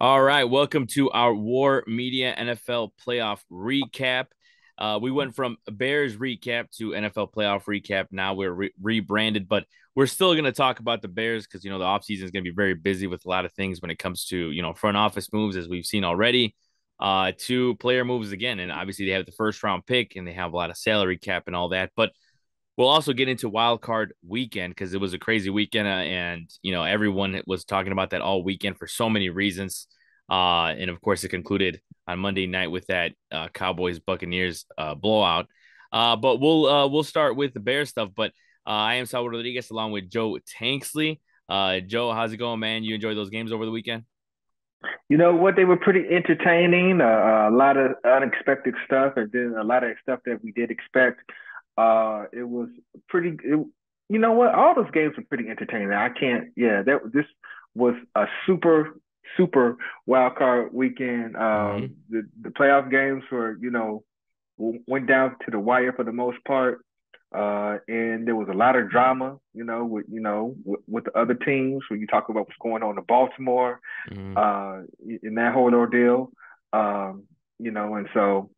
All right, welcome to our War Media NFL playoff recap. We went from Bears recap to NFL playoff recap. Now we're rebranded, but we're still going to talk about the Bears because the offseason is going to be very busy with a lot of things when it comes to front office moves, as we've seen already, to player moves again. And obviously they have the first round pick and they have a lot of salary cap and all that. But we'll also get into wild card weekend because it was a crazy weekend, and everyone was talking about that all weekend for so many reasons. And of course, it concluded on Monday night with that Cowboys Buccaneers blowout. But we'll start with the Bears stuff. But I am Saul Rodriguez along with Joe Tanksley. Joe, how's it going, man? You enjoyed those games over the weekend? You know what? They were pretty entertaining. A lot of unexpected stuff, and then a lot of stuff that we did expect. It was pretty. You know what? All those games were pretty entertaining. I can't. Yeah, this was a super wild card weekend. Mm-hmm. The playoff games were went down to the wire for the most part. And there was a lot of drama, with the other teams when you talk about what's going on in Baltimore, Mm-hmm. in that whole ordeal. And so,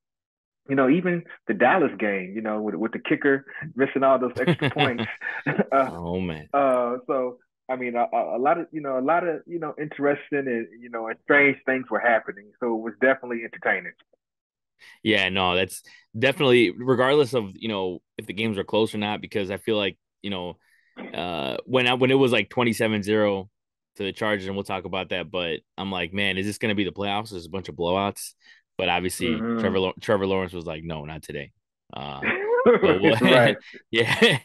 even the Dallas game, with the kicker missing all those extra points. uh, Oh man. so I mean, a lot of, interesting and, and strange things were happening. So it was definitely entertaining. Yeah, no, that's definitely regardless of, if the games are close or not, because I feel like, when it was like 27-0 to the Chargers, and we'll talk about that, but I'm like, man, is this going to be the playoffs? There's a bunch of blowouts, but obviously Hmm. Trevor Lawrence was like, no, not today. Uh, so we'll, Right. yeah,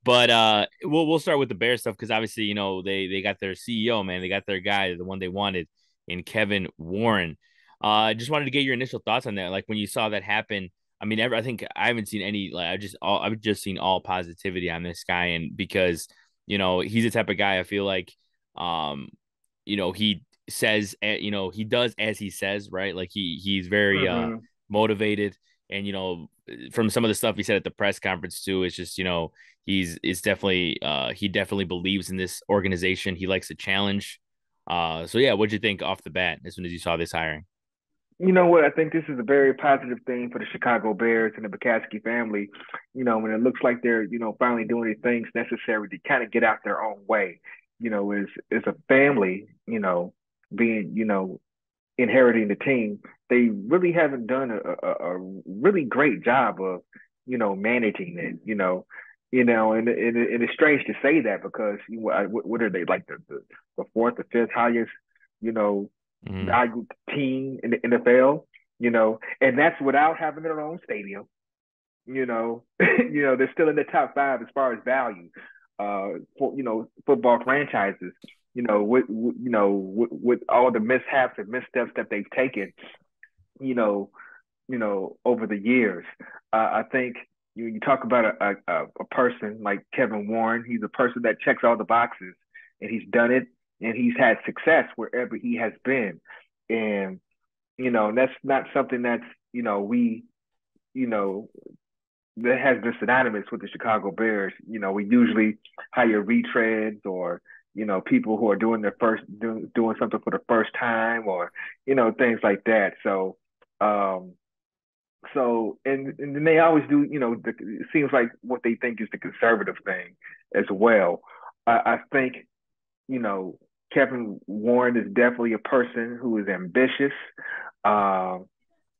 but we'll start with the Bears stuff because obviously, they got their CEO, man, they got their guy, the one they wanted, in Kevin Warren. Just wanted to get your initial thoughts on that. Like when you saw that happen, I mean, I think I haven't seen any. Like I've just seen all positivity on this guy, and because he's the type of guy I feel like, um, he says, he does as he says, right? Like he's very Hmm. motivated, and from some of the stuff he said at the press conference too, it's just it's definitely he definitely believes in this organization. He likes a challenge. So yeah, what'd you think off the bat as soon as you saw this hiring? You know what? I think this is a very positive thing for the Chicago Bears and the McCaskey family. When it looks like they're, finally doing the things necessary to kind of get out their own way. As a family, being, inheriting the team, they really haven't done a really great job of, managing it. And it's strange to say that because what are they like the fourth or fifth highest, you know, Mm-hmm. valued team in the NFL, and that's without having their own stadium. They're still in the top five as far as value for football franchises. With all the mishaps and missteps that they've taken, you know, over the years. I think you talk about a person like Kevin Warren. He's a person that checks all the boxes, and he's done it, and he's had success wherever he has been. And that's not something that's we you know that has been synonymous with the Chicago Bears. We usually hire retreads or people who are doing their doing something for the first time or things like that. Um, and then they always do, it seems like what they think is the conservative thing as well. I think, you know, Kevin Warren is definitely a person who is ambitious, uh,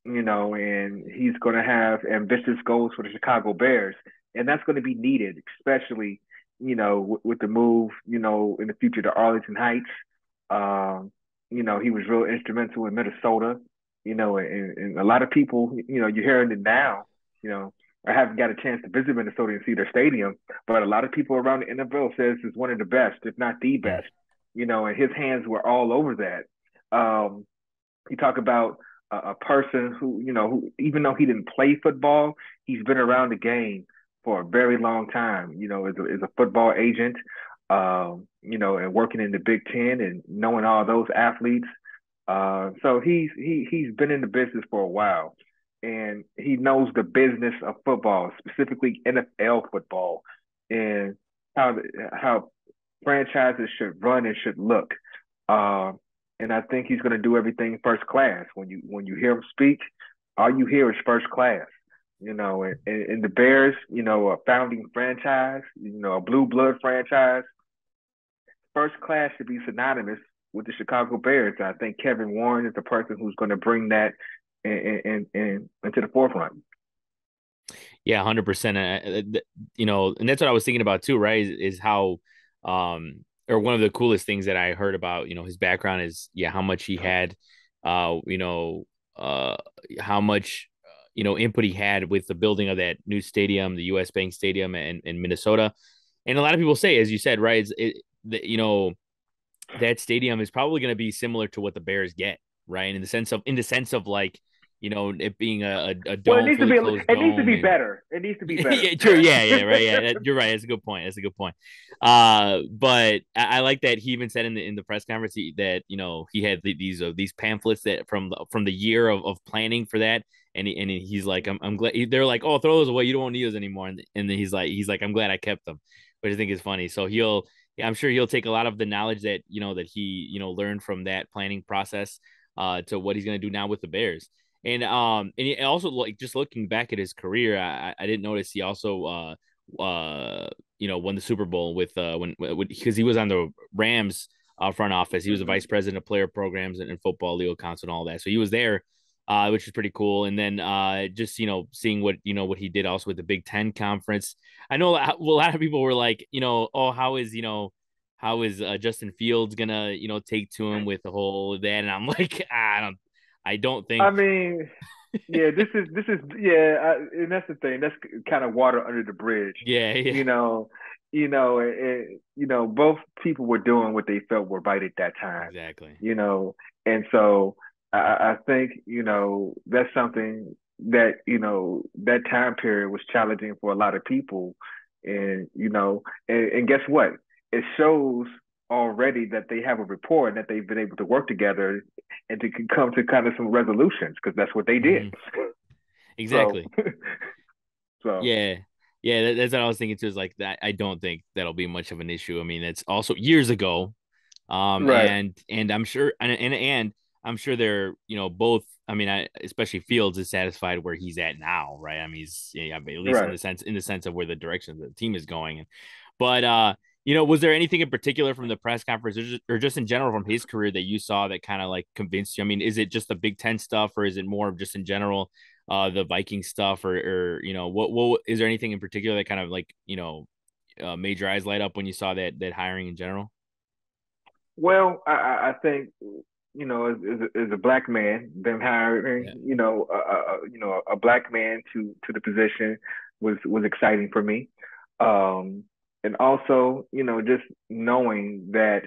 and he's going to have ambitious goals for the Chicago Bears. And that's going to be needed, especially, with the move, in the future to Arlington Heights. Um, he was real instrumental in Minnesota, and a lot of people, you're hearing it now, you know, I haven't got a chance to visit Minnesota and see their stadium, but a lot of people around the NFL says it's one of the best, if not the best, and his hands were all over that. You talk about a person who, who even though he didn't play football, he's been around the game for a very long time. As a football agent, and working in the Big Ten and knowing all those athletes. So he's been in the business for a while, and he knows the business of football, specifically NFL football, and how franchises should run and should look. Uh, and I think he's going to do everything first class. When you hear him speak, all you hear is first class. And the Bears, a founding franchise, a blue blood franchise, first class should be synonymous with the Chicago Bears. I think Kevin Warren is the person who's going to bring that into the forefront. Yeah, 100%. And that's what I was thinking about too, right? Is how, or one of the coolest things that I heard about, his background is, yeah, how much he had, uh, you know, uh, how much, input he had with the building of that new stadium, the U.S. Bank Stadium in Minnesota. And a lot of people say, as you said, right, that stadium is probably going to be similar to what the Bears get, right? In the sense of like, it being a Well, dome, fully closed it needs to dome, be and better. It needs to be better. yeah, true. Yeah, yeah, right. Yeah, you're right. That's a good point. That's a good point. But I like that he even said in the press conference that he had these pamphlets that from the year of planning for that, and he's like, I'm glad they're like, oh, throw those away. You don't need those anymore. And then he's like, I'm glad I kept them, which I think is funny. So yeah, I'm sure he'll take a lot of the knowledge that that he learned from that planning process to what he's gonna do now with the Bears. And he also, like, just looking back at his career, I didn't notice he also won the Super Bowl with when because he was on the Rams front office. He was the Mm-hmm. vice president of player programs and football, legal counsel, and all that. So he was there, which is pretty cool. And then just seeing what he did also with the Big Ten conference. I know a lot of people were like, oh, how is Justin Fields gonna take to him with the whole that, and I'm like, I don't I think. mean, yeah, yeah, and that's the thing. That's kind of water under the bridge, Yeah, yeah, you know. Both people were doing what they felt were right at that time, exactly. you know, and so I think that's something that that time period was challenging for a lot of people, and guess what? It shows already that they have a rapport and that they've been able to work together and to come to kind of some resolutions because that's what they did. Hmm. So, Exactly. so Yeah, yeah. That's what I was thinking too. Is like that. I don't think that'll be much of an issue. I mean, it's also years ago. right, And I'm sure, and I'm sure they're both. I mean, especially Fields is satisfied where he's at now, right? I mean, he's, yeah, at least right. in the sense of where the direction of the team is going. But was there anything in particular from the press conference, or just in general from his career that you saw that kind of like convinced you? I mean, is it just the Big Ten stuff, or is it more of just in general, the Viking stuff, or what is there anything in particular that kind of like made your eyes light up when you saw that hiring in general? Well, I think as a black man, them hiring Yeah. a black man to the position was exciting for me, um, and also just knowing that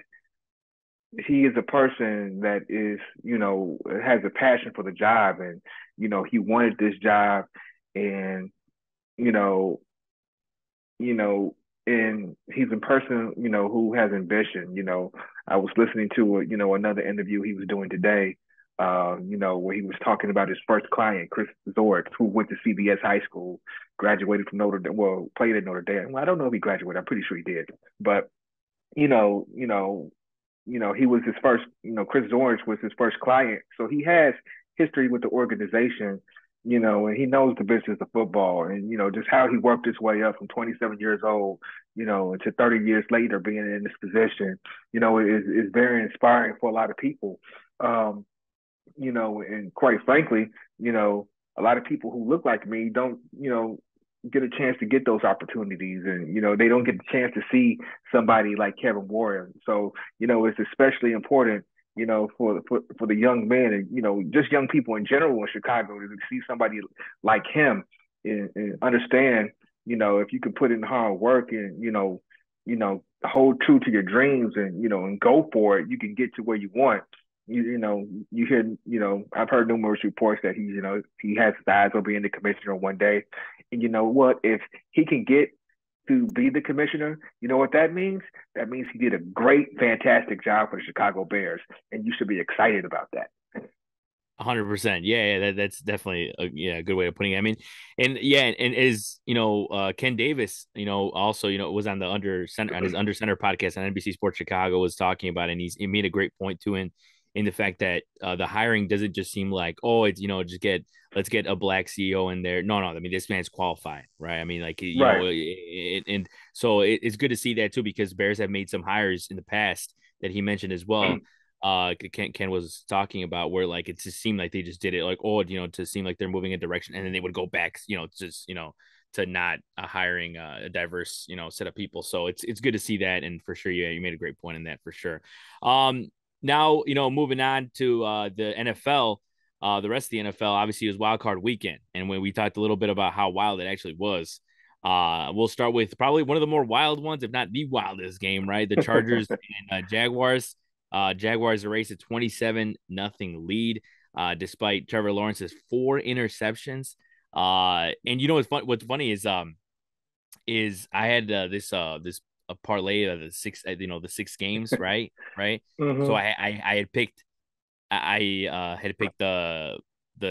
he is a person that is has a passion for the job, and he wanted this job, and you know you know, and he's a person, who has ambition. I was listening to another interview he was doing today, where he was talking about his first client, Chris Zorich, who went to CBS High School, graduated from Notre Dame, well, played at Notre Dame. Well, I don't know if he graduated. I'm pretty sure he did, but you know, you know, he was his first, Chris Zorich was his first client. So he has history with the organization, and he knows the business of football and, just how he worked his way up from 27 years old, to 30 years later being in this position, is very inspiring for a lot of people. And quite frankly, a lot of people who look like me don't, get a chance to get those opportunities, and they don't get the chance to see somebody like Kevin Warren. So it's especially important, for the young men and just young people in general in Chicago to see somebody like him and understand, if you can put in hard work and hold true to your dreams and and go for it, you can get to where you want. You hear, I've heard numerous reports that he has his eyes on being the commissioner one day. And you know what? If he can get to be the commissioner, you know what that means? That means he did a great, fantastic job for the Chicago Bears, and you should be excited about that. 100%. Yeah, yeah, that's definitely a good way of putting it. I mean, and yeah, and is Ken Davis, also was on the under center on his under center podcast on NBC Sports Chicago, was talking about it, and he made a great point too in the fact that the hiring doesn't just seem like, oh, it's, just let's get a black CEO in there. No, no, I mean, this man's qualified, right? I mean, like, Right. and so it's good to see that too, because Bears have made some hires in the past that he mentioned as well. Ken was talking about, where like it just seemed like they just did it like, oh, to seem like they're moving a direction, and then they would go back, just to not hiring a diverse set of people. So it's good to see that, and for sure, yeah, you made a great point in that for sure. Now, moving on to the NFL, the rest of the NFL, obviously, it was wild card weekend. And when we talked a little bit about how wild it actually was, we'll start with probably one of the more wild ones, if not the wildest game, right? The Chargers and Jaguars. Jaguars erased a 27-0 lead, despite Trevor Lawrence's 4 interceptions. And what's funny is I had this a parlay of the six games, right. So Hmm. I had picked had picked the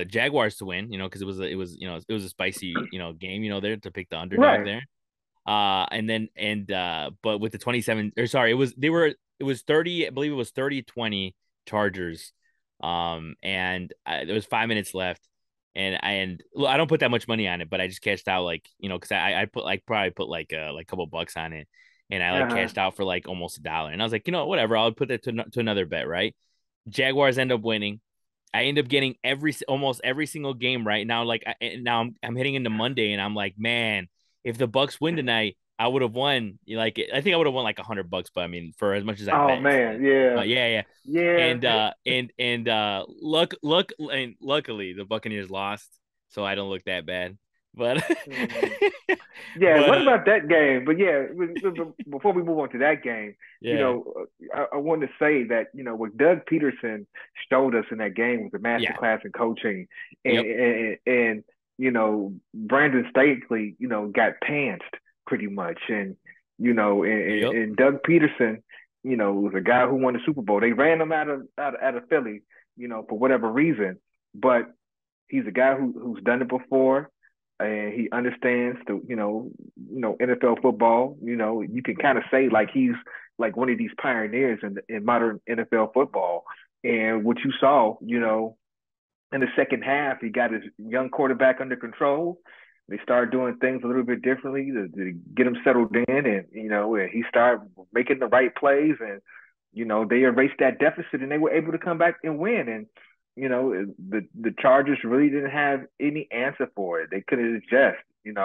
Jaguars to win, because it was a spicy game, there to pick the underdog Right. there. But with the 27, or sorry, it was 30, I believe it was 30-20 Chargers. And there was 5 minutes left. And look, I don't put that much money on it, but I just cashed out, like, because I put like probably put like a couple bucks on it, and I like Uh-huh. cashed out for like almost $1. And I was like, whatever, I'll put that to another bet, right? Jaguars end up winning. I end up getting almost every single game right now. Like, now I'm heading into Monday, and I'm like, man, if the Bucks win tonight, I would have won. Like, I think I would have won like $100, but I mean, for as much as I Oh bet instead. man, yeah, But yeah, yeah. yeah. And luckily the Buccaneers lost, so I don't look that bad. But Mhm. Yeah, but what about that game? But yeah, before we move on to that game, yeah, I want to say that what Doug Peterson showed us in that game was a yeah, masterclass in coaching, and yep, Brandon Staley, got pantsed pretty much, yep. and Doug Peterson, was a guy who won the Super Bowl. They ran him out of Philly, for whatever reason, but he's a guy who's done it before, and he understands the NFL football. You can kind of say like he's like one of these pioneers in modern NFL football. And what you saw, in the second half, he got his young quarterback under control. They started doing things a little bit differently to get him settled in, and and he started making the right plays, and they erased that deficit, and they were able to come back and win. And the Chargers really didn't have any answer for it. They couldn't adjust, and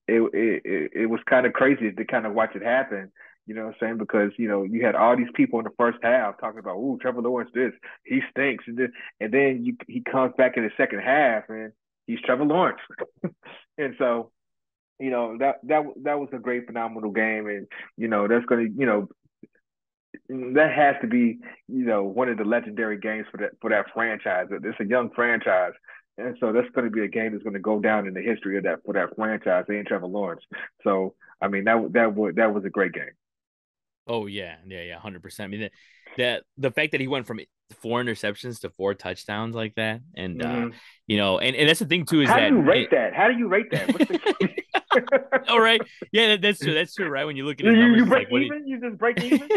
it was kind of crazy to kind of watch it happen. You know what I'm saying? Because you had all these people in the first half talking about, "Ooh, Trevor Lawrence, this he stinks," and then he comes back in the second half and he's Trevor Lawrence, and so that was a great phenomenal game, and that's gonna that has to be one of the legendary games for that franchise. It's a young franchise, and so that's going to be a game that's going to go down in the history of that for that franchise and Trevor Lawrence. So I mean that was a great game. Oh yeah, yeah, yeah, 100%. I mean, the fact that he went from 4 interceptions to 4 touchdowns like that, and Mm-hmm. and that's the thing too, is How do that you rate that? How do you rate that? What's the all right, yeah, that's true, that's true, right? When you look at you, his you numbers, you it's break like, what do even? You just break even?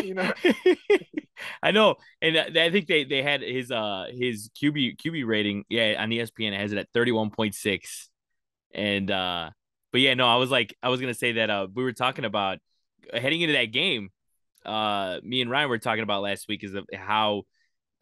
I know, and I think they had his QB rating, yeah, on ESPN. It has it at 31.6, and but yeah, no, I was gonna say that we were talking about heading into that game. Me and Ryan were talking about last week, is of how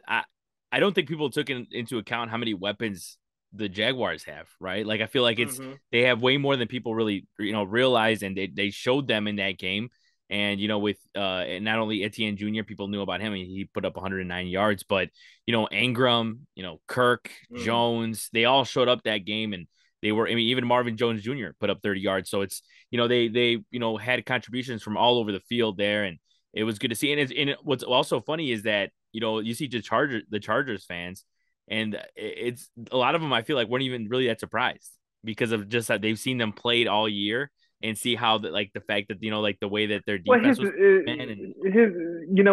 I I don't think people took into account how many weapons the Jaguars have, right? Like, I feel like Mm-hmm. they have way more than people really realize, and they showed them in that game. And with and not only Etienne Jr., people knew about him. He put up 109 yards, but Ingram, Kirk, Mm. Jones, they all showed up that game, and they were. I mean, even Marvin Jones Jr. put up 30 yards. So it's they had contributions from all over the field there, and it was good to see. And what's also funny is that you see the Chargers fans, and it's a lot of them, I feel like, weren't even really that surprised, because of just that they've seen them played all year, and see how the fact that like the way that their Well, defense was, man, and his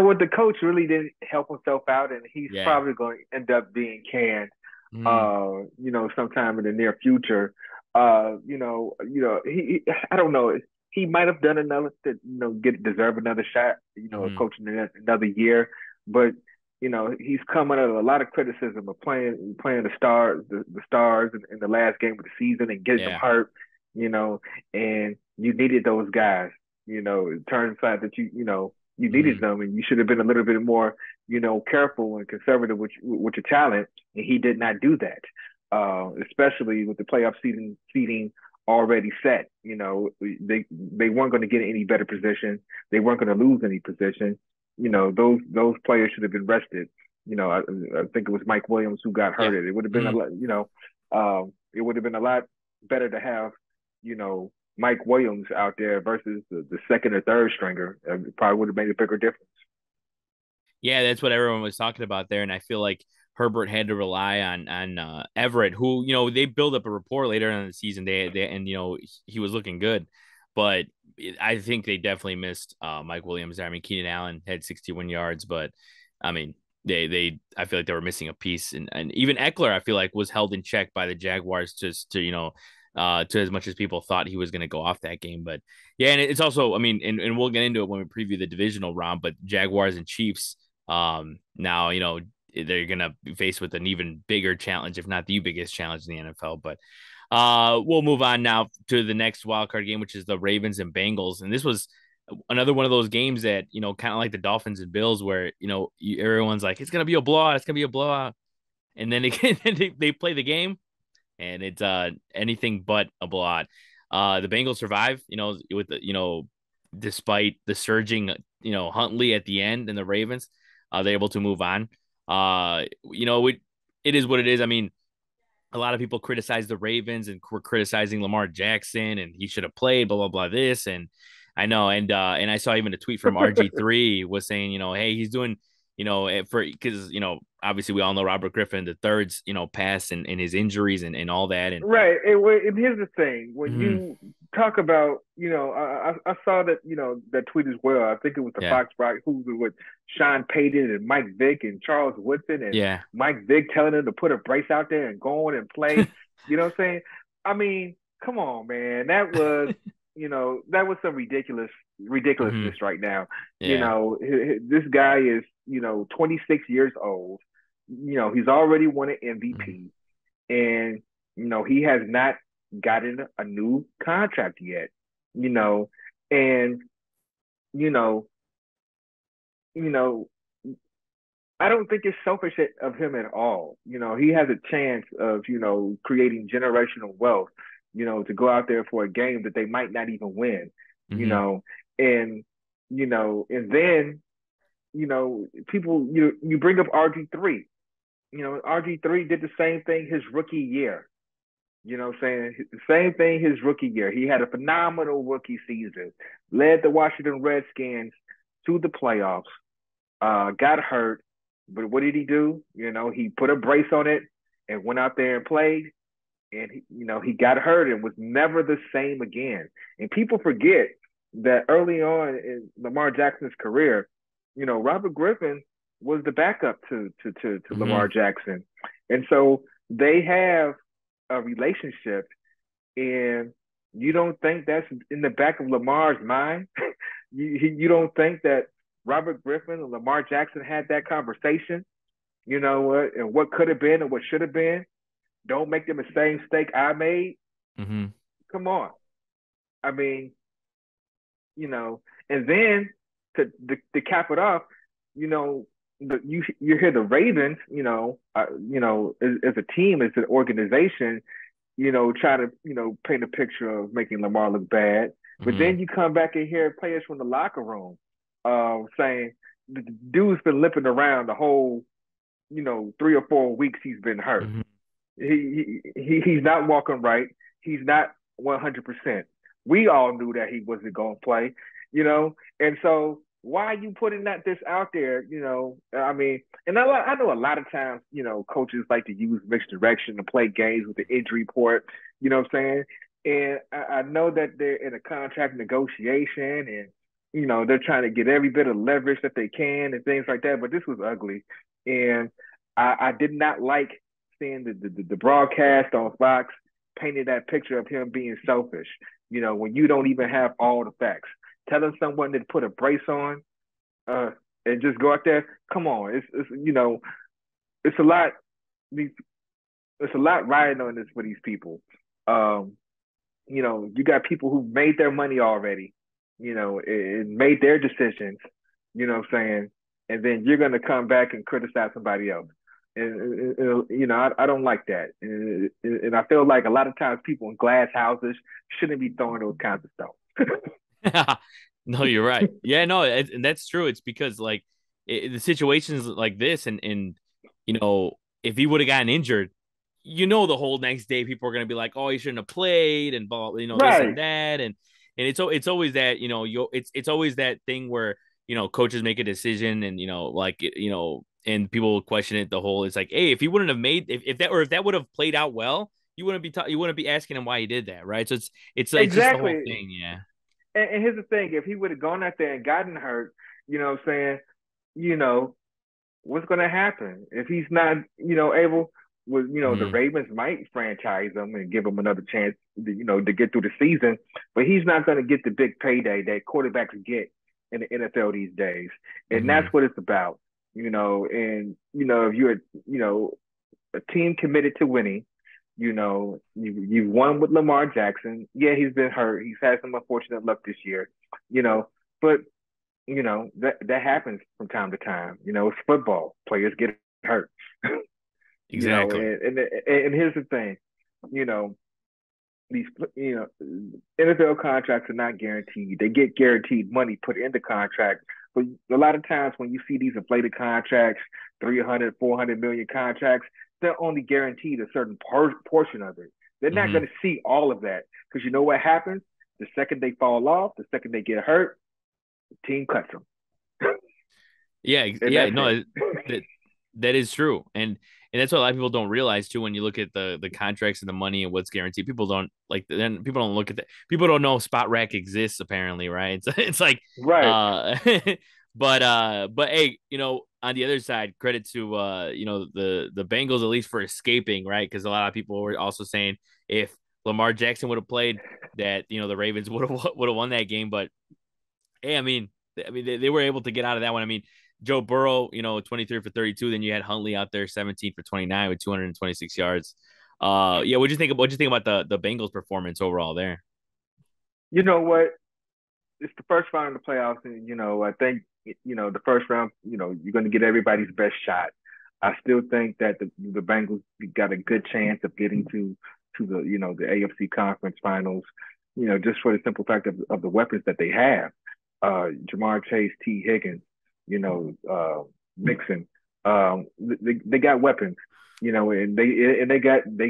what the coach really didn't help himself out, and he's yeah. probably going to end up being canned, Mm, sometime in the near future. I don't know. He might have done enough to deserve another shot, mm, coaching another year, but. he's come under a lot of criticism of playing the stars in the last game of the season and getting them Yeah. hurt, and you needed those guys. It turns out that you needed Hmm. them, and you should have been a little bit more, careful and conservative with your talent, and he did not do that. Especially with the playoff seeding already set. They weren't going to get any better position. They weren't going to lose any position. Those players should have been rested. I think it was Mike Williams who got Yeah. hurt. It would have been a Hmm. lot. It would have been a lot better to have Mike Williams out there versus the second or third stringer. It probably would have made a bigger difference. Yeah, that's what everyone was talking about there, and I feel like Herbert had to rely on Everett, who they build up a rapport later in the season. They and he was looking good, but I think they definitely missed Mike Williams there. I mean, Keenan Allen had 61 yards, but I mean they I feel like they were missing a piece, and even Eckler I feel like was held in check by the Jaguars just to to as much as people thought he was going to go off that game, but yeah, and it's also I mean, and we'll get into it when we preview the divisional round, but Jaguars and Chiefs. Now, they're going to be faced with an even bigger challenge, if not the biggest challenge in the NFL. But we'll move on now to the next wild card game, which is the Ravens and Bengals. And this was another one of those games that, kind of like the Dolphins and Bills, where, everyone's like, it's going to be a blowout. It's going to be a blowout. And then they play the game and it's anything but a blowout. The Bengals survive, with the, despite the surging, Huntley at the end and the Ravens, they're able to move on. It is what it is. I mean, a lot of people criticize the Ravens and were criticizing Lamar Jackson and he should have played, blah, blah, blah, this. And I know. And I saw even a tweet from RG3 was saying, hey, he's doing, because, obviously we all know Robert Griffin, the third's, pass and his injuries and all that. And Right. And here's the thing: when mhm, you talk about, I saw that, that tweet as well. I think it was the yeah, Fox Rock who was with Sean Payton and Mike Vick and Charles Woodson and yeah. Mike Vick telling him to put a brace out there and go on and play. You know what I'm saying? I mean, come on, man. That was some Hmm. ridiculousness right now. Yeah. This guy is, 26 years old. He's already won an Mhm. MVP and he has not gotten a new contract yet. You know, and you know, you know, I don't think it's selfish of him at all. He has a chance of creating generational wealth. To go out there for a game that they might not even win. You Hmm. know, and and then people you bring up RG3. RG3 did the same thing his rookie year. You know what I'm saying? Same thing his rookie year. He had a phenomenal rookie season, led the Washington Redskins to the playoffs, got hurt. But what did he do? He put a brace on it and went out there and played. And, he got hurt and was never the same again. And people forget that early on in Lamar Jackson's career, Robert Griffin was the backup to Hmm. Lamar Jackson. And so they have a relationship, and you don't think that's in the back of Lamar's mind? You don't think that Robert Griffin and Lamar Jackson had that conversation? You know what? And what could have been and what should have been? Don't make them the same mistake I made. Hmm. Come on. I mean, and then to cap it off, you hear the Ravens, as a team, as an organization, try to, paint a picture of making Lamar look bad. But Hmm. then you come back and hear players from the locker room saying the dude's been limping around the whole, 3 or 4 weeks he's been hurt. Hmm. He's not walking right. He's not 100%. We all knew that he wasn't going to play, and so why are you putting this out there? I mean, and I know a lot of times, coaches like to use mixed direction to play games with the injury report. You know what I'm saying? And I know that they're in a contract negotiation, and they're trying to get every bit of leverage that they can and things like that. But this was ugly, and I did not like seeing the broadcast on Fox painted that picture of him being selfish. When you don't even have all the facts, telling someone to put a brace on. and just go out there. Come on, it's a lot. These It's a lot riding on this for these people. Um, you got people who made their money already, and made their decisions. You know what I'm saying? And then you're gonna come back and criticize somebody else. And I don't like that. And I feel like a lot of times people in glass houses shouldn't be throwing those kinds of stuff. No, you're right. Yeah, no, and that's true. It's because like the situations like this, and you know, if he would have gotten injured, the whole next day people are gonna be like, oh, he shouldn't have played, and blah, this and Right. that, and it's always that it's always that thing where coaches make a decision, and and people will question it. The whole it's like, hey, if he wouldn't have made if that would have played out well, you wouldn't be asking him why he did that, right? So it's just the whole Exactly. thing, yeah. And here's the thing: if he would have gone out there and gotten hurt, what I'm saying, you know, what's going to happen if he's not, able? The Mm-hmm. Ravens might franchise him and give him another chance, to get through the season, but he's not going to get the big payday that quarterbacks get in the NFL these days, and that's Mm-hmm. what it's about. And if you're, a team committed to winning, you've won with Lamar Jackson. Yeah, he's been hurt. He's had some unfortunate luck this year, you know, but that happens from time to time. It's football. Players get hurt. Exactly. And here's the thing, you know, these NFL contracts are not guaranteed. They get guaranteed money put in the contract, but a lot of times when you see these inflated contracts, 300, 400 million contracts, they're only guaranteed a certain portion of it. They're not Mm-hmm. going to see all of that because you know what happens? The second they fall off, the second they get hurt, the team cuts them, Yeah, and yeah, that's no, it. that that is true, and that's what a lot of people don't realize too. When you look at the contracts and the money and what's guaranteed, people don't like. Then people don't look at that. People don't know spot rack exists apparently, right? It's like, Right. uh, but hey, on the other side, credit to the Bengals at least for escaping, right? Because a lot of people were also saying if Lamar Jackson would have played, that the Ravens would have won that game, but hey, they were able to get out of that one. I mean, Joe Burrow, 23 for 32. Then you had Huntley out there, 17 for 29 with 226 yards. Yeah, what'd you think about the Bengals performance overall there? You know what? It's the first round of the playoffs, and I think the first round, you're going to get everybody's best shot. I still think that the Bengals got a good chance of getting to the AFC conference finals. Just for the simple fact of the weapons that they have, Jamar Chase, T Higgins, Mixon, they got weapons. And they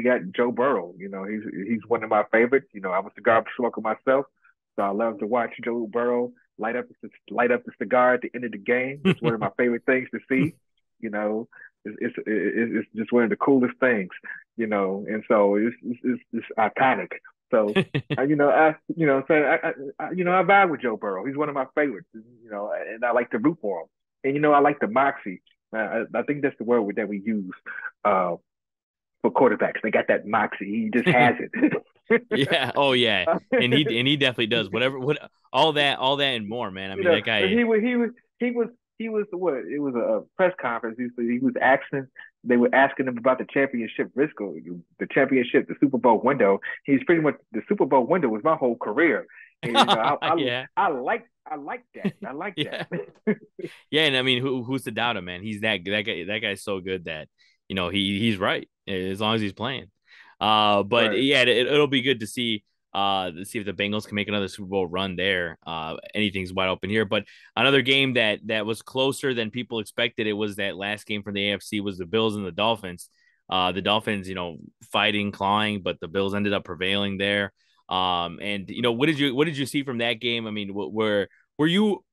got Joe Burrow. He's one of my favorites. I was a garbage smoker myself. So I love to watch Joe Burrow light up the cigar at the end of the game. It's one of my favorite things to see. You know, it's just one of the coolest things. And so it's iconic. So so I vibe with Joe Burrow. He's one of my favorites. And I like to root for him. And I like the moxie. I think that's the word that we use uh, for quarterbacks. They got that moxie. He just has it. Yeah. Oh yeah. And he definitely does. All that and more, man. I you mean, know, that guy. he was he was what? It was a press conference. He was asking. They were asking him about the championship risk, or the championship, the Super Bowl window. He's pretty much the Super Bowl window was my whole career, and Yeah. I like that. I like Yeah. that. Yeah, and I mean, who's to doubt him, man? He's that guy. That guy's so good that he's right as long as he's playing. But Right. yeah, it'll be good to see if the Bengals can make another Super Bowl run there. Anything's wide open here, but another game that was closer than people expected. It was that last game from the AFC was the Bills and the Dolphins. The Dolphins, fighting, clawing, but the Bills ended up prevailing there. And what did you see from that game? I mean, were you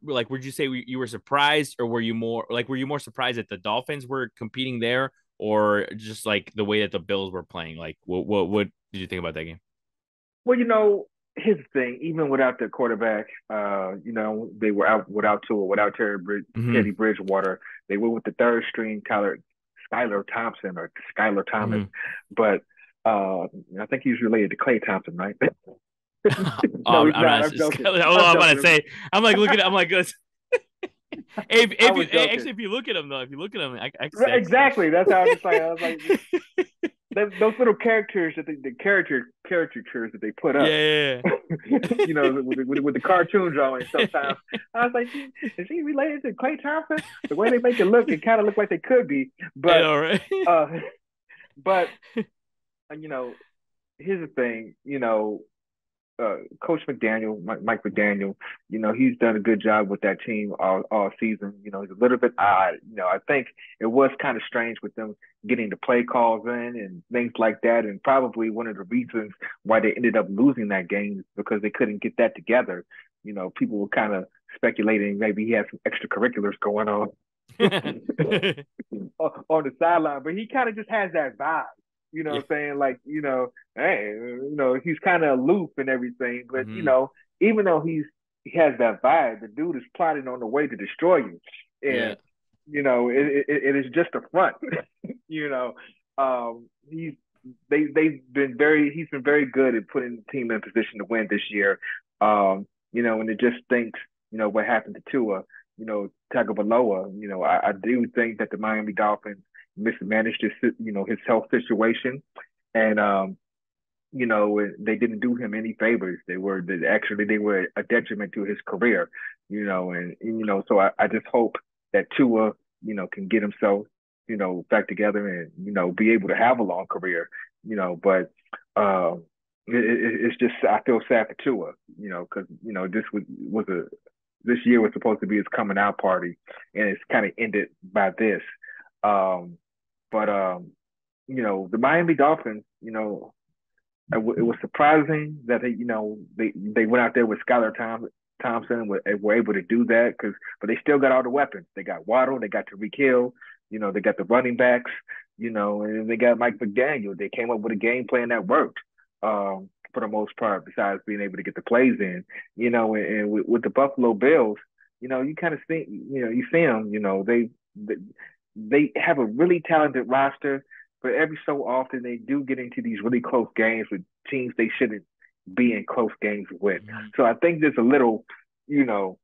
like, would you say you were surprised, or were you more surprised that the Dolphins were competing there, or just like the way that the Bills were playing? Like, what did you think about that game? Well, here's the thing. Even without the quarterback, they were out without Tua, without Teddy Mm-hmm. Bridgewater. They were with the third string, Skylar Thompson or Skylar Thomas, Mm-hmm. but I think he's related to Clay Thompson, right? No, I'm, he's I'm not. not. I'm joking. I'm I'm about to joking. say. I'm like looking. I'm like, I If you was joking. actually, if you look at him though, if you look at him, I can say Exactly. That's how I was just like, I was like, those little characters that the caricatures that they put up, yeah, you know, with the cartoon drawing. Sometimes I was like, is he related to Clay Thompson? The way they make it look, it kind of look like they could be, I but know, right? uh, but you know, here's the thing, Coach McDaniel, Mike McDaniel, he's done a good job with that team all season. He's a little bit odd. I think it was kind of strange with them getting the play calls in and things like that. And probably one of the reasons why they ended up losing that game is because they couldn't get that together. People were kind of speculating maybe he had some extracurriculars going on on the sideline, but he kind of just has that vibe. You know Yeah. what I'm saying? Like, hey, he's kind of aloof and everything, but Hmm. even though he has that vibe, the dude is plotting on the way to destroy you, Yeah. and it is just a front. you know, he's he's been very good at putting the team in position to win this year. And it just thinks what happened to Tua, Tagovailoa. I do think that the Miami Dolphins mismanaged his health situation, and they didn't do him any favors. They were a detriment to his career, so I just hope that Tua, can get himself, back together and, be able to have a long career, but it's just, I feel sad for Tua, because, this year was supposed to be his coming out party, and it's kind of ended by this. Um, but the Miami Dolphins, it was surprising that they went out there with Thompson and were able to do that but they still got all the weapons. They got Waddle, they got Tyreek Hill, they got the running backs, and they got Mike McDaniel. They came up with a game plan that worked for the most part, besides being able to get the plays in, and with the Buffalo Bills, you kind of see, you see them, they have a really talented roster, but every so often they do get into these really close games with teams they shouldn't be in close games with. Hmm. So I think there's a little, you know,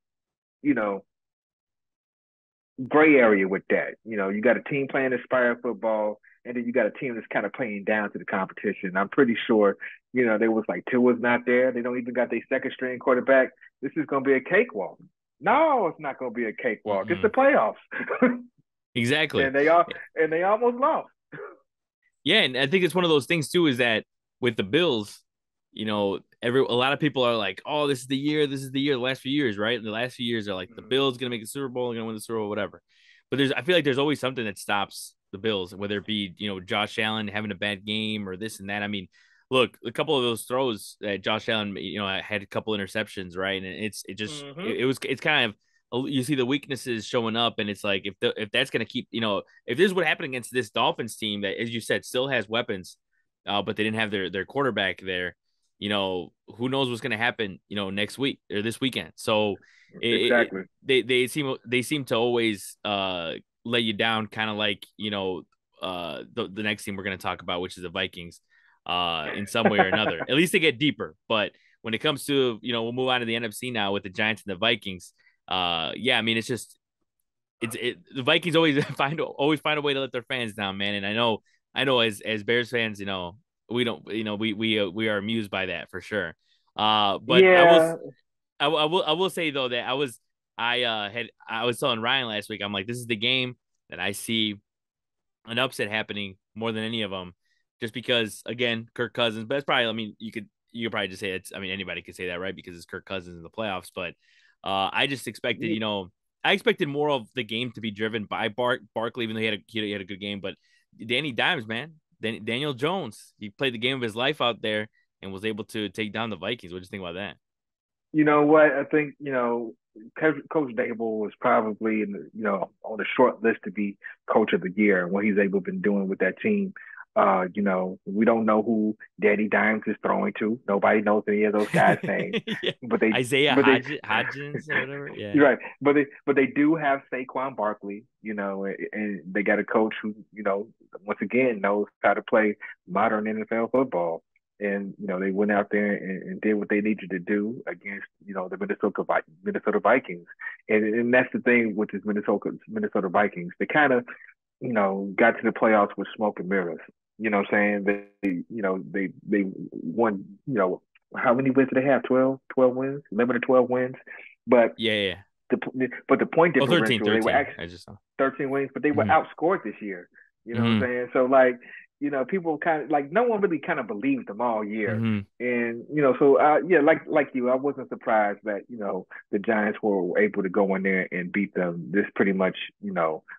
you know, gray area with that. You got a team playing inspired football, and then you got a team that's kind of playing down to the competition. I'm pretty sure, there was like Tua's not there. They don't even got their second string quarterback. This is gonna be a cakewalk. No, it's not gonna be a cakewalk. It's Hmm. the playoffs. Exactly. and they are and they almost lost. Yeah, and I think it's one of those things too, is that with the Bills, a lot of people are like, "Oh, this is the year, this is the year." The last few years, right? The last few years are like the Bills gonna make the Super Bowl, gonna win the Super Bowl, whatever. But I feel like there's always something that stops the Bills, whether it be Josh Allen having a bad game or this and that. I mean, look, a couple of those throws that Josh Allen, had a couple interceptions, right? And Mm-hmm. it's kind of, you see the weaknesses showing up, and it's like, if that's going to keep, if this is what happened against this Dolphins team that, as you said, still has weapons, but they didn't have their quarterback there, who knows what's going to happen, next week or this weekend. So Exactly. they seem to always lay you down, kind of like, the next team we're going to talk about, which is the Vikings, in some way or another. At least they get deeper, but when it comes to, we'll move on to the NFC now with the Giants and the Vikings. Yeah, I mean, the Vikings always find a way to let their fans down, man. And I know as Bears fans, we don't, we are amused by that for sure. But Yeah, I will say though that I was telling Ryan last week, I'm like, this is the game that I see an upset happening more than any of them, just because, again, Kirk Cousins. But it's probably, I mean, you could probably just say it's. I mean, anybody could say that, right? Because it's Kirk Cousins in the playoffs. But I just expected, I expected more of the game to be driven by Barkley, even though he had a good game. But Danny Dimes, man, Daniel Jones, he played the game of his life out there and was able to take down the Vikings. What do you think about that? you know what? I think Coach Dable was probably on the short list to be Coach of the Year. What he's able to been doing with that team. We don't know who Danny Dimes is throwing to. Nobody knows any of those guys' names, Yeah. but they Isaiah but they Hodgins or whatever. Yeah. you're right. But they do have Saquon Barkley, and they got a coach who, once again knows how to play modern NFL football. and they went out there and did what they needed to do against the Minnesota Vikings, and that's the thing with this Minnesota Vikings. They kind of got to the playoffs with smoke and mirrors. You know what I'm saying? They won, how many wins did they have? 12 wins, 11 or 12 wins. But Yeah, yeah. the point Oh, 13, differential, they were 13. actually I just saw. 13 wins, but they were Hmm. outscored this year. You know what I'm Hmm. saying? So like, people kind of like no one really kind of believed them all year. Hmm. And so yeah, like you, I wasn't surprised that the Giants were able to go in there and beat them. This pretty much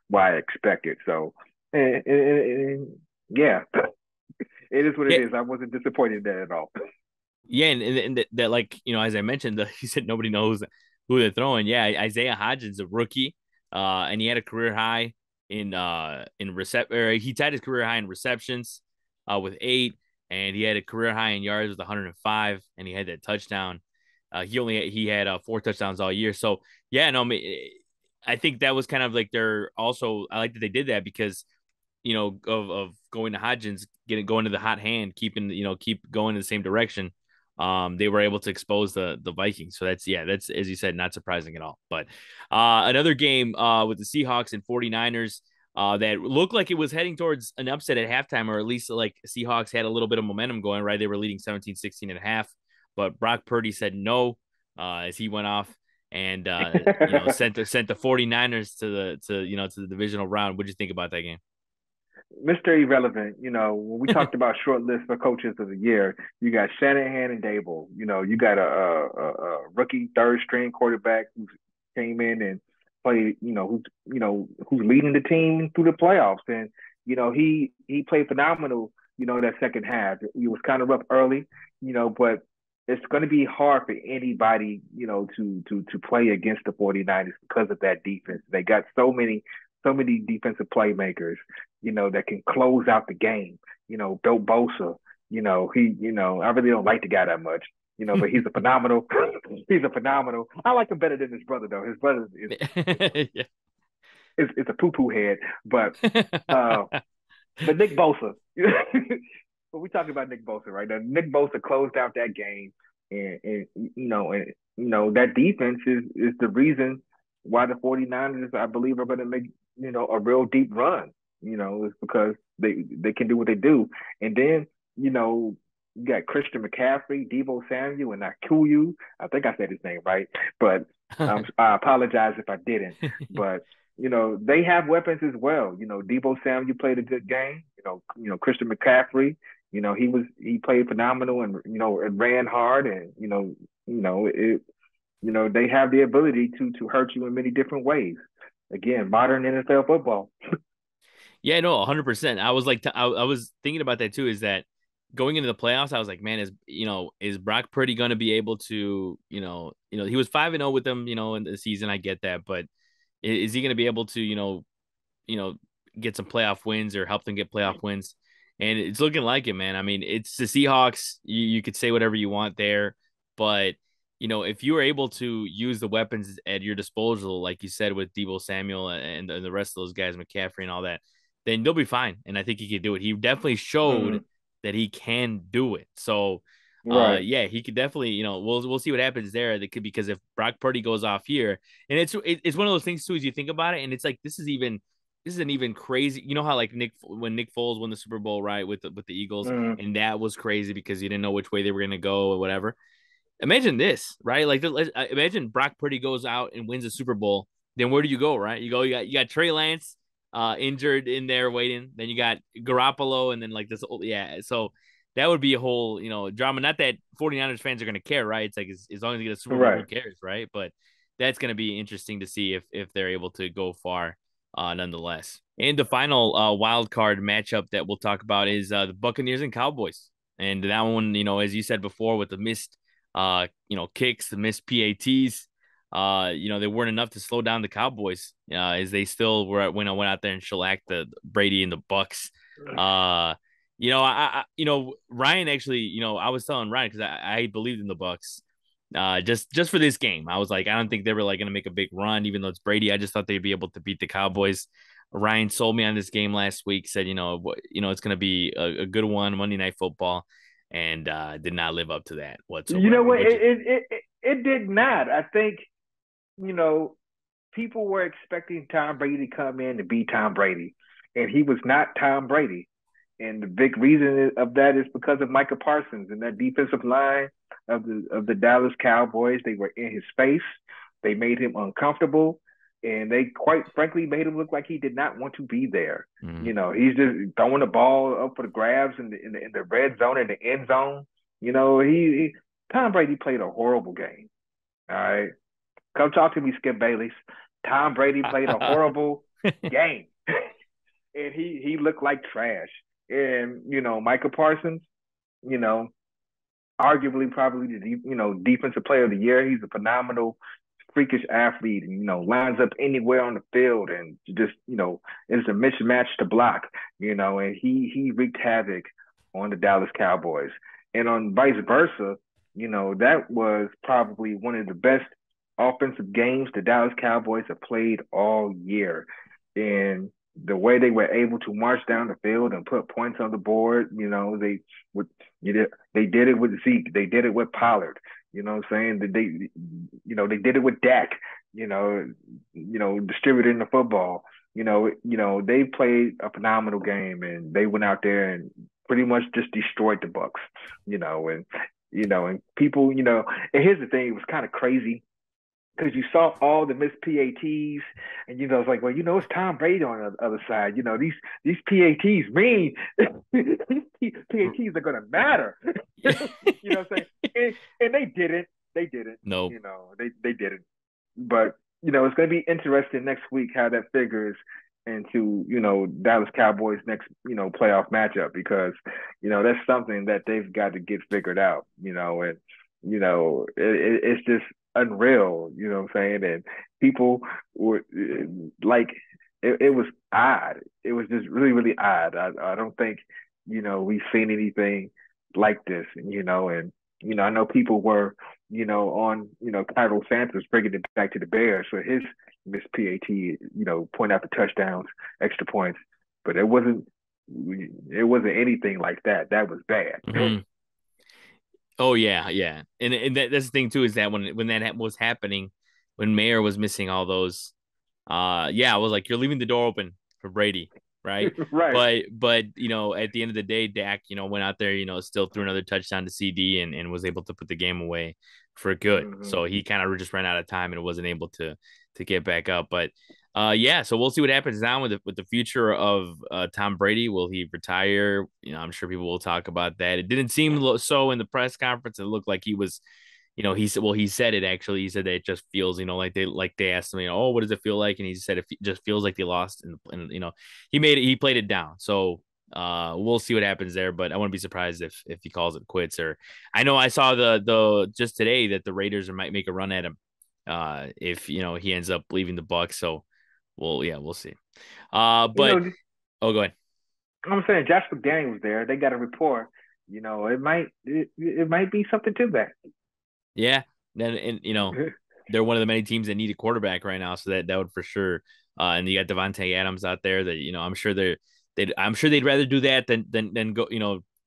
what I expected. So and yeah, it is what it Yeah, is. I wasn't disappointed in that at all. yeah, and that, like, as I mentioned, he said nobody knows who they're throwing. Yeah, Isaiah Hodgins, a rookie, and he had a career high in recept, or he tied his career high in receptions, with 8, and he had a career high in yards with 105, and he had that touchdown. He had 4 touchdowns all year. So yeah, no, I think that was kind of like their also. I like that they did that because of going to Hodgins, going to the hot hand, keep going in the same direction. They were able to expose the Vikings. So that's as you said, not surprising at all. But another game with the Seahawks and 49ers that looked like it was heading towards an upset at halftime, or at least like Seahawks had a little bit of momentum going, right? They were leading 17-16 and a half, but Brock Purdy said no as he went off and sent the 49ers to the divisional round. What did you think about that game? Mr. Irrelevant, when we talked about short list for coaches of the year, you got Shanahan and Dable. You got a rookie third string quarterback who came in and played, who's leading the team through the playoffs. And, he played phenomenal, that second half. It was kind of rough early, but it's going to be hard for anybody, to play against the 49ers because of that defense. They got so many defensive playmakers, that can close out the game. Bill Bosa, I really don't like the guy that much, but he's a phenomenal. He's a phenomenal. I like him better than his brother though. His brother Yeah. is a poo poo head, but uh, but Nick Bosa. But we talking about Nick Bosa right now. Nick Bosa closed out that game, and that defense is the reason why the 49ers, I believe, are going to make a real deep run. It's because they can do what they do, and then you got Christian McCaffrey, Debo Samuel, and Akuyu. I think I said his name right, but I apologize if I didn't. But they have weapons as well. Debo Samuel played a good game. Christian McCaffrey. He played phenomenal and and ran hard and it. They have the ability to hurt you in many different ways. Again, modern NFL football. Yeah, no, 100%. I was like, I was thinking about that too. Is that going into the playoffs? I was like, man, is Brock Purdy going to be able to, he was 5-0 with them, in the season. I get that, but is he going to be able to, you know, get some playoff wins or help them get playoff wins? And it's looking like it, man. I mean, it's the Seahawks. You could say whatever you want there, but if you were able to use the weapons at your disposal, like you said with Debo Samuel and the rest of those guys, McCaffrey and all that, then they'll be fine. And I think he could do it. He definitely showed Mm, that he can do it. So, right. yeah, he could definitely, we'll see what happens there. That could, because if Brock Purdy goes off here, and it's one of those things too, as you think about it, and it's like this isn't even crazy. You know how like when Nick Foles won the Super Bowl, right, with the Eagles, Mm, and that was crazy because you didn't know which way they were gonna go or whatever. Imagine this, right? Like, imagine Brock Purdy goes out and wins a Super Bowl. Then where do you go, right? You got Trey Lance, injured in there waiting. Then you got Garoppolo, and then like this, yeah. So that would be a whole, drama. Not that 49ers fans are going to care, right? It's like as long as they get a Super Bowl, who right. cares, right? But that's going to be interesting to see if they're able to go far, nonetheless. And the final wild card matchup that we'll talk about is the Buccaneers and Cowboys. And that one, as you said before, with the missed kicks, the missed PATs. They weren't enough to slow down the Cowboys, as they still went out there and shellacked the Brady and the Bucks. Uh, Ryan actually, I was telling Ryan because I believed in the Bucks. Just for this game, I was like, I don't think they were like gonna make a big run, even though it's Brady. I just thought they'd be able to beat the Cowboys. Ryan sold me on this game last week. Said, it's gonna be a good one, Monday Night Football. and did not live up to that You whatsoever. know what? It did not. I think, you know, people were expecting Tom Brady to come in to be Tom Brady, and he was not Tom Brady. And the big reason of that is because of Micah Parsons and that defensive line of the Dallas Cowboys. They were in his face. They made him uncomfortable, and they quite frankly made him look like he did not want to be there. Mm-hmm. You know, he's just throwing the ball up for the grabs in the red zone, in the end zone. You know, Tom Brady played a horrible game. All right, come talk to me, Skip Bayless. Tom Brady played a horrible game, and he looked like trash. And you know, Micah Parsons, you know, arguably probably the defensive player of the year. He's a phenomenal, freakish athlete, and lines up anywhere on the field, and just is a mismatch to block. And he wreaked havoc on the Dallas Cowboys, and on vice versa. That was probably one of the best offensive games the Dallas Cowboys have played all year, and the way they were able to march down the field and put points on the board, they would they did it with Zeke, they did it with Pollard, you know what I'm saying? That they did it with Dak, distributing the football. They played a phenomenal game, and they went out there and pretty much just destroyed the Bucks, and people, and here's the thing, it was kind of crazy because you saw all the missed PATs, and it's like, well, it's Tom Brady on the other side. These PATs mean these PATs are gonna matter. You know what I'm saying? And they didn't. They didn't. Nope. They didn't. But it's gonna be interesting next week how that figures into Dallas Cowboys next playoff matchup, because that's something that they've got to get figured out. And it's just unreal, you know what I'm saying? And people were like, it was odd. It was just really, really odd. I don't think, we've seen anything like this, and, I know people were, on, Cairo Santos bringing it back to the Bears for his miss PAT, point out the touchdowns, extra points, but it wasn't anything like that. That was bad. Mm-hmm. Oh yeah, yeah, and that's the thing too, is that when that was happening, when Mayer was missing all those, yeah, I was like, you're leaving the door open for Brady, right? Right. But at the end of the day, Dak, went out there, still threw another touchdown to CD, and was able to put the game away for good. Mm-hmm. So he kind of just ran out of time and wasn't able to get back up. But yeah, so we'll see what happens now with the future of Tom Brady. Will he retire? I'm sure people will talk about that. It didn't seem so in the press conference. It looked like he was, he said, well, he said it actually. He said that it just feels, like they asked him, oh, what does it feel like? And he said it just feels like they lost, and he played it down. So we'll see what happens there, but I wouldn't be surprised if he calls it quits. Or I know I saw the just today that the Raiders might make a run at him if he ends up leaving the Bucks. So we'll see. But oh, go ahead. I'm saying Josh McDaniels was there. They got a rapport. It might be something to that. Yeah, and they're one of the many teams that need a quarterback right now, so that would for sure. And you got Devontae Adams out there that I'm sure I'm sure they'd rather do that than go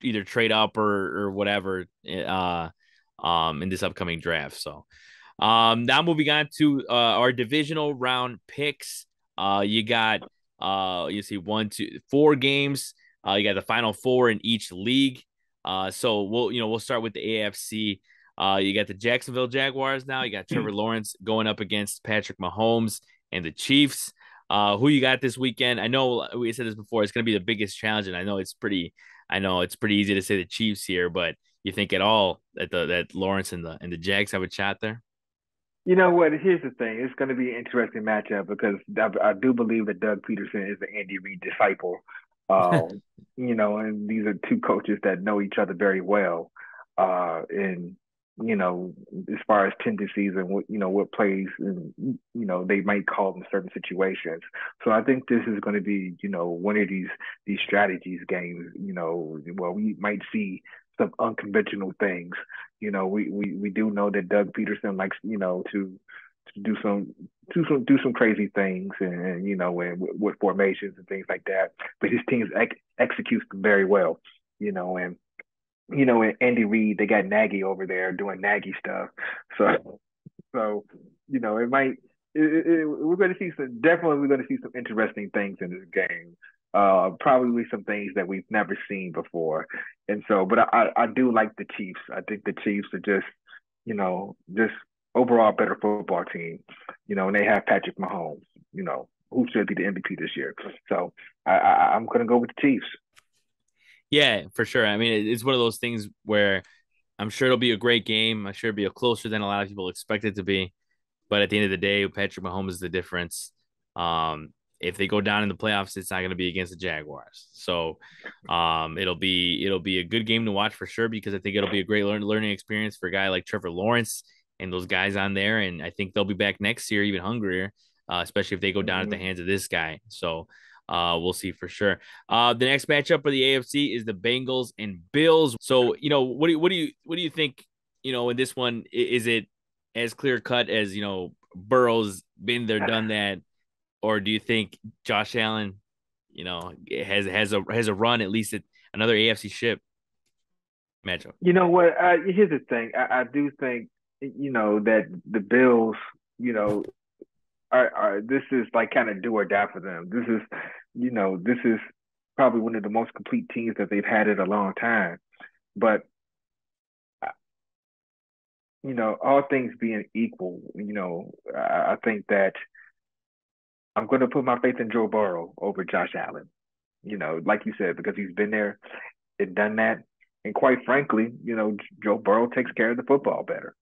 either trade up or whatever in this upcoming draft. So now moving on to our divisional round picks. You got you see 1, 2, 4 games. You got the final 4 in each league. So we'll start with the AFC. You got the Jacksonville Jaguars now. You got Trevor Lawrence going up against Patrick Mahomes and the Chiefs. Who you got this weekend? I know we said this before. It's going to be the biggest challenge, and I know it's pretty easy to say the Chiefs here, but you think at all that Lawrence and the Jags have a shot there? You know what? Here's the thing. It's going to be an interesting matchup because I do believe that Doug Peterson is the Andy Reid disciple. And these are two coaches that know each other very well. And as far as tendencies and what plays and they might call in certain situations. So I think this is going to be one of these strategies games. Where we might see some unconventional things. We do know that Doug Peterson likes to do some crazy things, and with formations and things like that. But his teams executes them very well. And and Andy Reid, they got Nagy over there doing Nagy stuff. So it might. We're going to see we're going to see some interesting things in this game. Probably some things that we've never seen before. And so, but I do like the Chiefs. I think the Chiefs are just overall better football team. And they have Patrick Mahomes. Who should be the MVP this year. So I'm going to go with the Chiefs. Yeah, for sure. I mean, it's one of those things where I'm sure it'll be a great game. I'm sure it'll be a closer than a lot of people expect it to be. But at the end of the day, Patrick Mahomes is the difference. If they go down in the playoffs, it's not going to be against the Jaguars. So it'll be a good game to watch for sure because I think it'll be a great learning experience for a guy like Trevor Lawrence and those guys on there. And I think they'll be back next year even hungrier, especially if they go down at the Mm-hmm. hands of this guy. So we'll see for sure. The next matchup for the AFC is the Bengals and Bills. So what do you think? In this one, is it as clear cut as Burrow's been there, done that, or do you think Josh Allen, has a run at least at another AFC ship matchup? You know what? Here's the thing. I do think that the Bills, you know, are this is like kind of do or die for them. This is probably one of the most complete teams that they've had in a long time. But all things being equal, I think that I'm going to put my faith in Joe Burrow over Josh Allen. Like you said, because he's been there and done that. And quite frankly, Joe Burrow takes care of the football better.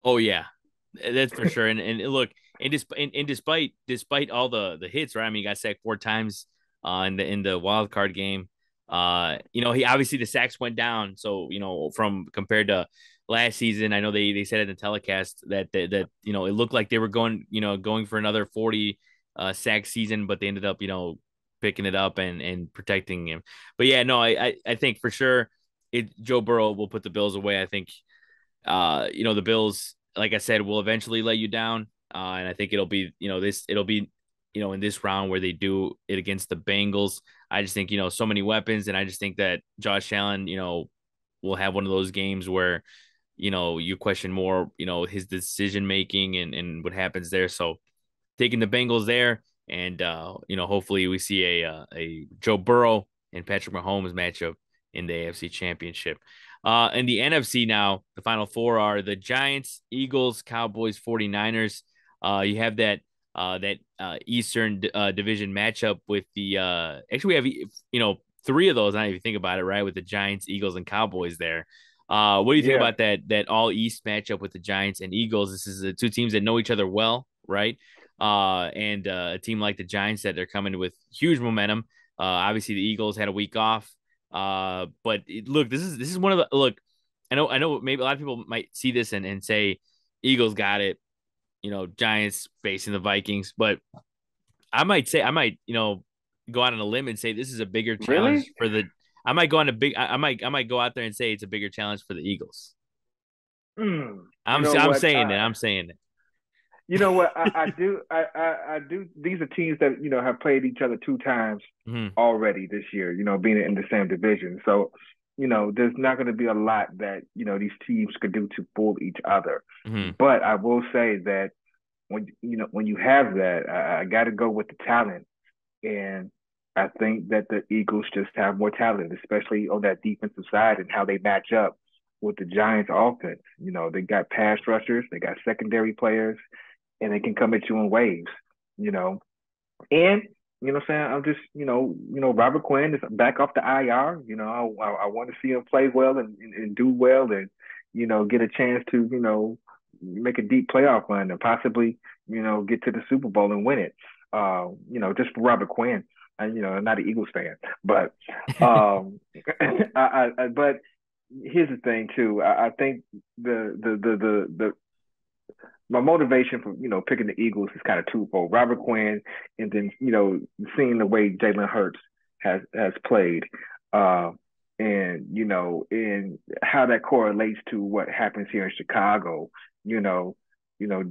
Oh yeah, that's for sure. And look, and despite all the hits, right? I mean, he got sacked 4 times in the wild card game. He obviously the sacks went down. So from compared to last season, I know they said in the telecast that it looked like they were going for another 40 sack season, but they ended up picking it up and protecting him. But yeah, no, I think for sure Joe Burrow will put the Bills away. I think the Bills, like I said, will eventually let you down. And I think it'll be in this round where they do it against the Bengals. I just think, so many weapons. And I just think that Josh Allen, will have one of those games where, you question more, his decision making and what happens there. So taking the Bengals there. And, hopefully we see a Joe Burrow and Patrick Mahomes matchup in the AFC Championship. In the NFC now, the final four are the Giants, Eagles, Cowboys, 49ers. You have that Eastern division matchup with the actually we have three of those. Now if you think about it, right, with the Giants, Eagles, and Cowboys there. What do you think Yeah. about that all East matchup with the Giants and Eagles? This is the two teams that know each other well, right? And a team like the Giants that they're coming with huge momentum. Obviously, the Eagles had a week off. But look, this is one of the look. I know maybe a lot of people might see this and say Eagles got it. Giants facing the Vikings, but I might go out on a limb and say this is a bigger Really? challenge for the. I might go on a big. I might go out there and say it's a bigger challenge for the Eagles. You know I'm what? saying it. I'm saying it. You know what? I do. These are teams that have played each other two times Hmm. already this year. Being in the same division, so there's not going to be a lot that these teams could do to fool each other. Hmm. But I will say that when you have that, I got to go with the talent, and I think that the Eagles just have more talent, especially on that defensive side and how they match up with the Giants offense. They got pass rushers, they got secondary players, and they can come at you in waves, you know. And what I'm saying, I'm just, Robert Quinn is back off the IR. I want to see him play well and do well and, get a chance to, make a deep playoff run and possibly, get to the Super Bowl and win it. Just for Robert Quinn. I'm not an Eagles fan, but but here's the thing too. I think the my motivation for picking the Eagles is kind of twofold. Robert Quinn, and then seeing the way Jalen Hurts has played, uh, and and how that correlates to what happens here in Chicago. You know, you know,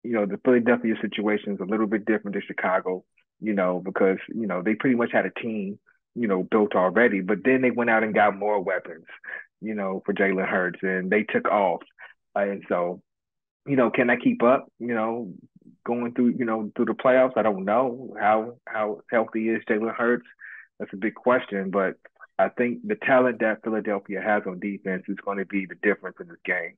the Philadelphia situation is a little bit different than Chicago. Because they pretty much had a team. built already. But then they went out and got more weapons, for Jalen Hurts, and they took off. And so, can I keep up? Going through, through the playoffs. I don't know how healthy is Jalen Hurts. That's a big question, but I think the talent that Philadelphia has on defense is going to be the difference in this game.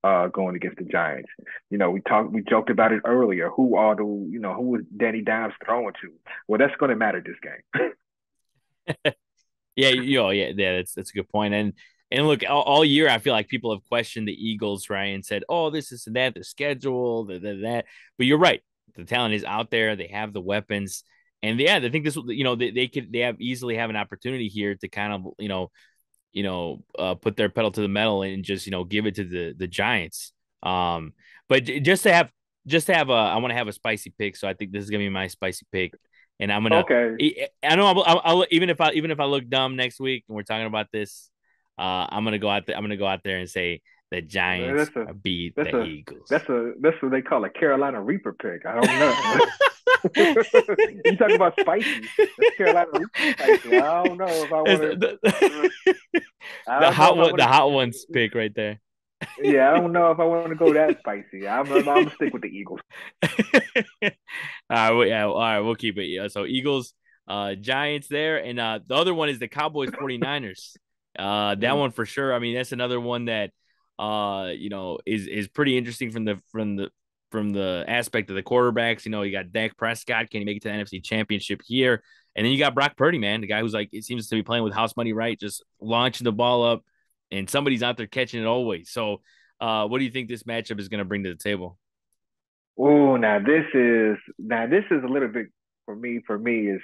Going against the Giants, we joked about it earlier. Who was Danny Dimes throwing to? Well, that's going to matter this game. Yeah, yeah, that's a good point. And look, all year I feel like people have questioned the Eagles, right, and said, "Oh, this and that, the schedule, that." But you're right, the talent is out there. They have the weapons, and yeah, I think this, they have easily have an opportunity here to kind of put their pedal to the metal and just give it to the Giants. But just to have I want to have a spicy pick, so I think this is gonna be my spicy pick, and I'm gonna. Okay, I know I'll even if I look dumb next week and we're talking about this, I'm gonna go out there. I'm gonna go out there and say the Giants that's a beat that's the a Eagles. that's what they call a Carolina Reaper pick. I don't know. You talk about spicy. That's Carolina Reaper spicy. I don't know if I It's want to. I the don't know if I the want hot ones to. pick right there. Yeah, I don't know if I want to go that spicy. I'm gonna stick with the Eagles. Yeah, all right, we'll keep it. Yeah, so Eagles, Giants there, and the other one is the Cowboys 49ers. That Mm. one for sure. I mean, that's another one that is pretty interesting from the aspect of the quarterbacks. You got Dak Prescott, can he make it to the NFC Championship here? And then you got Brock Purdy, man, the guy who's like it seems to be playing with house money, right? Just launching the ball up, and somebody's out there catching it always. So, what do you think this matchup is going to bring to the table? Oh, now this is a little bit for me. For me is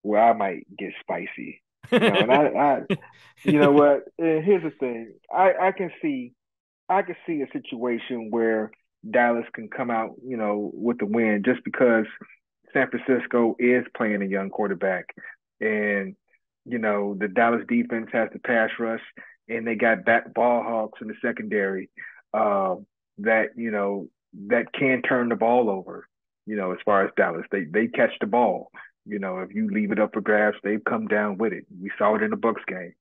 where I might get spicy. And I you know what? Here's the thing. I can see a situation where Dallas can come out, with the win just because San Francisco is playing a young quarterback, and the Dallas defense has the pass rush, and they got back ball hawks in the secondary, uh, that that can turn the ball over. As far as Dallas, they catch the ball. If you leave it up for grabs, they come down with it. We saw it in the Bucks game.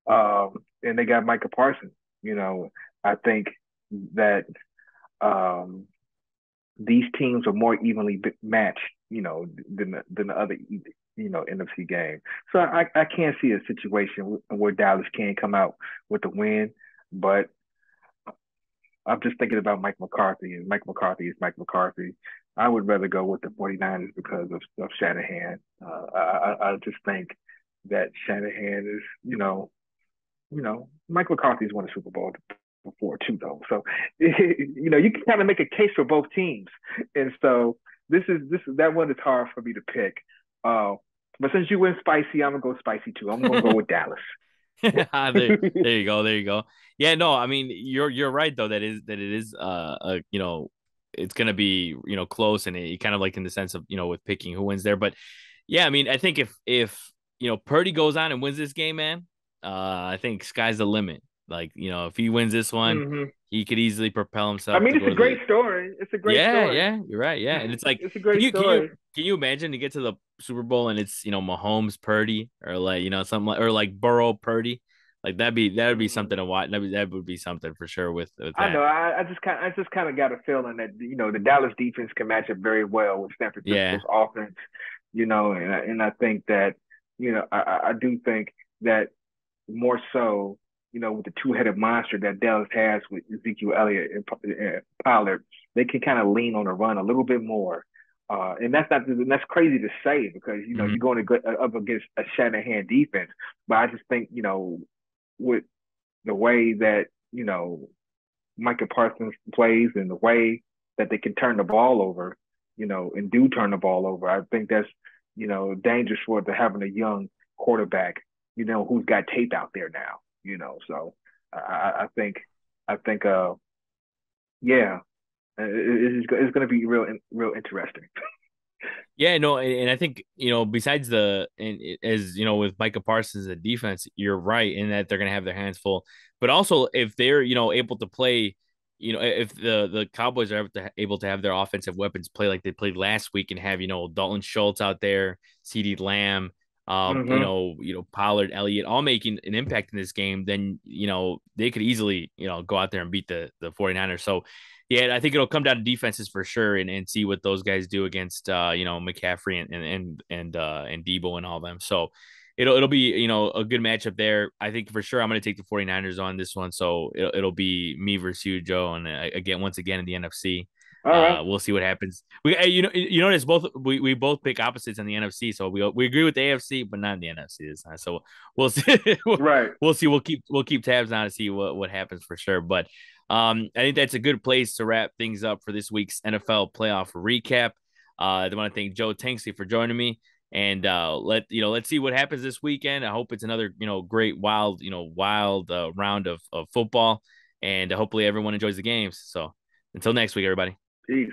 And they got Micah Parsons. I think that um, these teams are more evenly matched, than the other, NFC game. So I can't see a situation where Dallas can come out with the win, but I'm just thinking about Mike McCarthy, and Mike McCarthy is Mike McCarthy. I would rather go with the 49ers because of Shanahan. I just think that Shanahan is, Mike McCarthy's won a Super Bowl before too, though. So, you can kind of make a case for both teams, and so this is that one is hard for me to pick. Uh, but since you went spicy, I'm gonna go spicy too. I'm gonna go with Dallas. There you go. There you go. Yeah, no, I mean you're right though. That it is it's gonna be close, and it kind of like in the sense of with picking who wins there. But yeah, I mean I think if Purdy goes on and wins this game, man, I think sky's the limit. Like if he wins this one, hmm he could easily propel I himself mean, to it's go a to the great story. It's a great yeah, story. yeah, you're right. Yeah. And it's like, It's a can great you can you story. can you imagine to get to the Super Bowl and it's Mahomes Purdy or like something like or like Burrow Purdy? Like that would be Mm. something to watch. That would be something for sure with I that. know. I just kind of got a feeling that the Dallas defense can match up very well with San Yeah. Francisco's offense. And I think that I do think that more so with the two-headed monster that Dallas has with Ezekiel Elliott and Pollard, they can kind of lean on the run a little bit more. And that's crazy to say because Mhm. you're going to go up against a Shanahan defense, but I just think with the way that Micah Parsons plays and the way that they can turn the ball over, and do turn the ball over. I think that's, dangerous for to having a young quarterback, who's got tape out there now, So I think, yeah, it's going to be real interesting. Yeah, no, and I think besides as with Micah Parsons the defense, you're right in that they're gonna have their hands full. But also if they're able to play, if the Cowboys are able to have their offensive weapons play like they played last week and have Dalton Schultz out there, CeeDee Lamb, Mm-hmm. Pollard, Elliott, all making an impact in this game, then, they could easily, go out there and beat the 49ers. So, yeah, I think it'll come down to defenses for sure and see what those guys do against, McCaffrey and Debo and all them. So it'll be, a good matchup there. I think for sure I'm going to take the 49ers on this one. So it'll be me versus you, Joe. And again, once again in the NFC. All right. We'll see what happens. You notice we both pick opposites in the NFC, so we agree with the AFC, but not in the NFC this time. So we'll see. Right. We'll see. We'll keep tabs on to see what happens for sure. But I think that's a good place to wrap things up for this week's NFL playoff recap. I want to thank Joe Tanksley for joining me, and let's see what happens this weekend. I hope it's another great wild round of football, and hopefully everyone enjoys the games. So until next week, everybody. Peace.